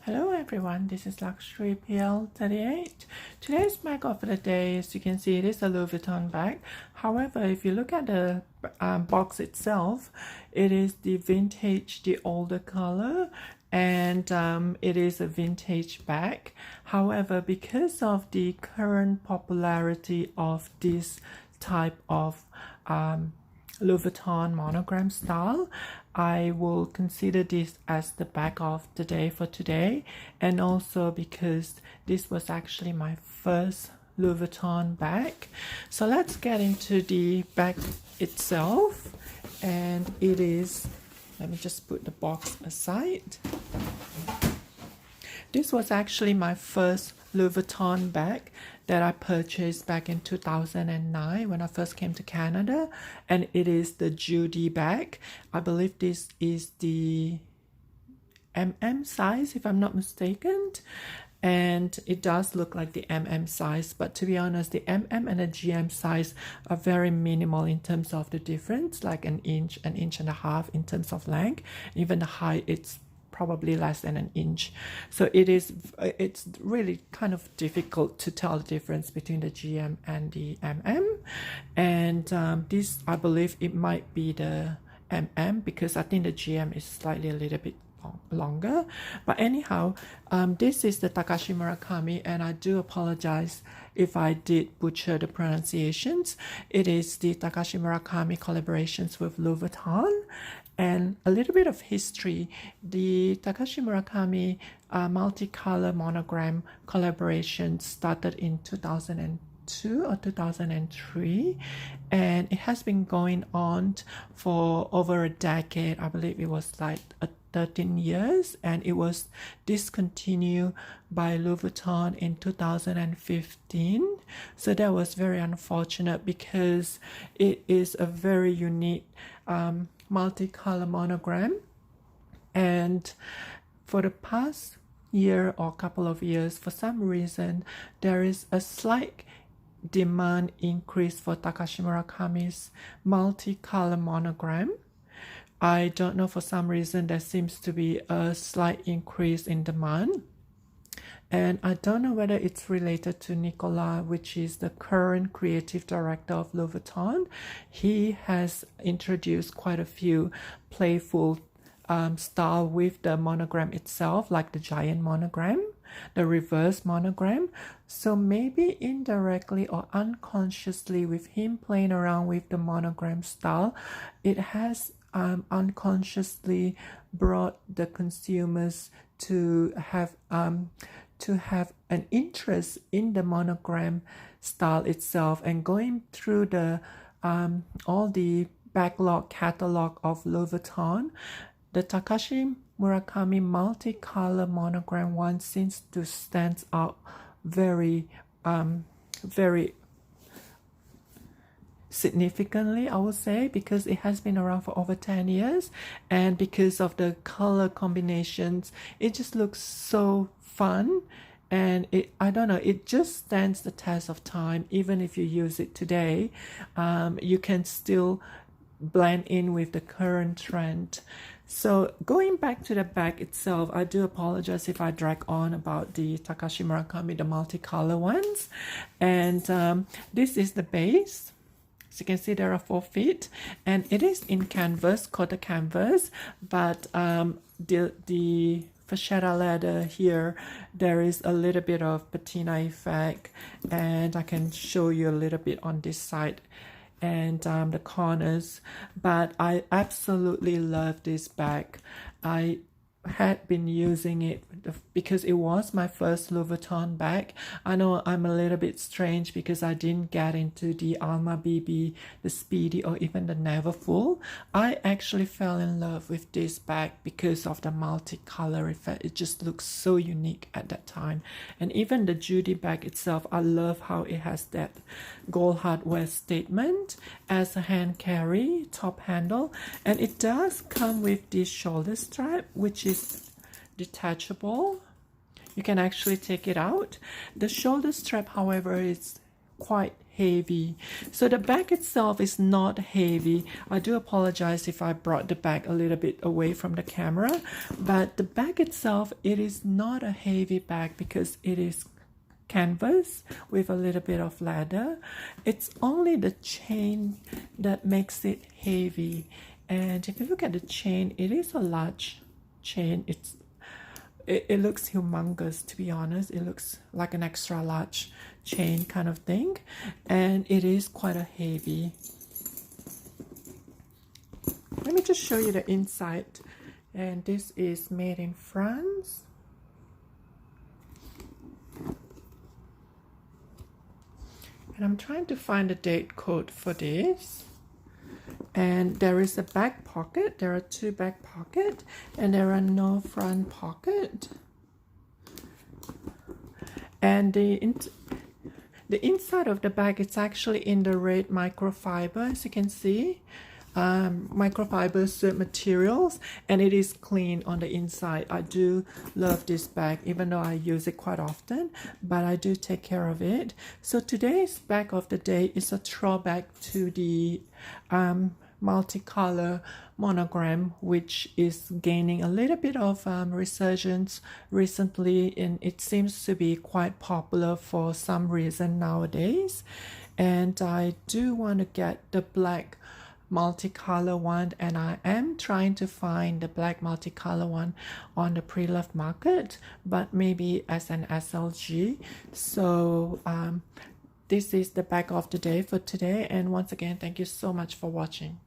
Hello everyone, this is Luxury PL38. Today's bag of the day, as you can see, it is a Louis Vuitton bag. However, if you look at the box itself, it is the vintage, the older color, and it is a vintage bag. However, because of the current popularity of this type of Louis Vuitton monogram style, I will consider this as the bag of the day for today, and also because this was actually my first Louis Vuitton bag. So let's get into the bag itself, and it is, let me just put the box aside. This was actually my first Louis Vuitton bag that I purchased back in 2009 when I first came to Canada, and it is the Judy bag. I believe this is the size, if I'm not mistaken, and it does look like the size, but to be honest, the and the GM size are very minimal in terms of the difference, like an inch and a half in terms of length. Even the height, it's probably less than an inch. So it's really kind of difficult to tell the difference between the GM and the and this, I believe it might be the because I think the GM is slightly a little bit longer. But anyhow, this is the Takashi Murakami, and I do apologize if I did butcher the pronunciations. It is the Takashi Murakami collaborations with Louis Vuitton. And a little bit of history, the Takashi Murakami multicolor monogram collaboration started in 2002 or 2003, and it has been going on for over a decade. I believe it was like 13 years, and it was discontinued by Louis Vuitton in 2015. So that was very unfortunate because it is a very unique multicolor monogram, and for the past year or couple of years, for some reason there is a slight demand increase for Takashi Murakami's multicolor monogram. I don't know, for some reason there seems to be a slight increase in demand, and I don't know whether it's related to Nicolas, which is the current creative director of Louis Vuitton. He has introduced quite a few playful style with the monogram itself, like the giant monogram, the reverse monogram. So maybe indirectly or unconsciously, with him playing around with the monogram style, it has unconsciously brought the consumers to have an interest in the monogram style itself. And going through the all the backlog catalog of Louis Vuitton, the Takashi Murakami multicolor monogram one seems to stand out very significantly, I would say, because it has been around for over 10 years, and because of the color combinations, it just looks so fun, and I don't know, it just stands the test of time. Even if you use it today, you can still blend in with the current trend. So going back to the bag itself, I do apologize if I drag on about the Takashi Murakami, the multicolor ones. And this is the base. As you can see, there are 4 feet, and it is in canvas, quarter canvas, but the fascia leather here, there is a little bit of patina effect, and I can show you a little bit on this side and the corners. But I absolutely love this bag. I had been using it because it was my first Louis Vuitton bag. I know I'm a little bit strange because I didn't get into the Alma BB, the Speedy, or even the Neverfull. I actually fell in love with this bag because of the multicolor effect. It just looks so unique at that time. And even the Judy bag itself, I love how it has that gold hardware statement as a hand carry, top handle, and it does come with this shoulder strap, which is detachable. You can actually take it out. The shoulder strap, however, is quite heavy. So the bag itself is not heavy. I do apologize if I brought the bag a little bit away from the camera, but the bag itself, it is not a heavy bag because it is canvas with a little bit of leather. It's only the chain that makes it heavy. And if you look at the chain, it is a large chain. It looks humongous, to be honest. It looks like an extra large chain kind of thing, and it is quite a heavy. Let me just show you the inside. And this is made in France. And I'm trying to find a date code for this. And there is a back pocket. There are 2 back pockets, and there are no front pocket. And the inside of the bag, it's actually in the red microfiber, as you can see. Microfiber materials, and it is clean on the inside. I do love this bag, even though I use it quite often, but I do take care of it. So today's bag of the day is a throwback to the multicolor monogram, which is gaining a little bit of resurgence recently, and it seems to be quite popular for some reason nowadays. And I do want to get the black multicolor one, and I am trying to find the black multicolor one on the pre-loved market, but maybe as an SLG. So this is the bag of the day for today, and once again, thank you so much for watching.